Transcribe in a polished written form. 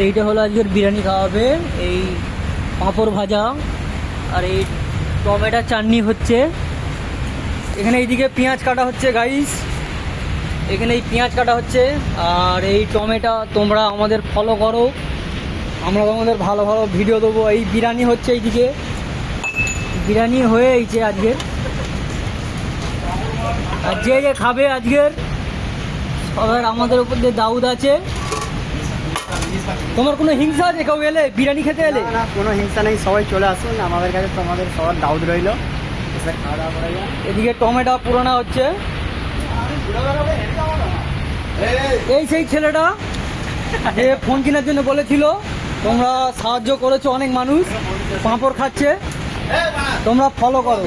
এইটা হলো আজকের বিরিয়ানি খাওয়াবে, এই পাঁপড় ভাজা আর এই টমেটো চাটনি হচ্ছে। এখানে এইদিকে পেঁয়াজ কাটা হচ্ছে গাইস, এখানে এই পেঁয়াজ কাটা হচ্ছে। আর এই টমেটো তোমরা আমাদের ফলো করো, আমরা তোমাদের ভালো ভালো ভিডিও দেবো। এই বিরিয়ানি হচ্ছে, এইদিকে বিরিয়ানি হয়ে এইছে আজকের। আর যে যে খাবে আজকের সবার আমাদের উপর দিয়ে দাউদ আছে। তোমার কোনো হিংসা আছে কেউ এলে বিরিয়ানি খেতে এলে? না, কোনো হিংসা নেই, সবাই চলে আসুন আমাদের কাছে, তোমাদের সবার দাউদ রইল, এসে খাওয়া দাওয়া করা যায়। এদিকে টমেটো পুরানো হচ্ছে। এই সেই ছেলেটা যে ফোন কেনার জন্য বলেছিল, তোমরা সাহায্য করেছো, অনেক মানুষ পাঁপড় খাচ্ছে, তোমরা ফলো করো।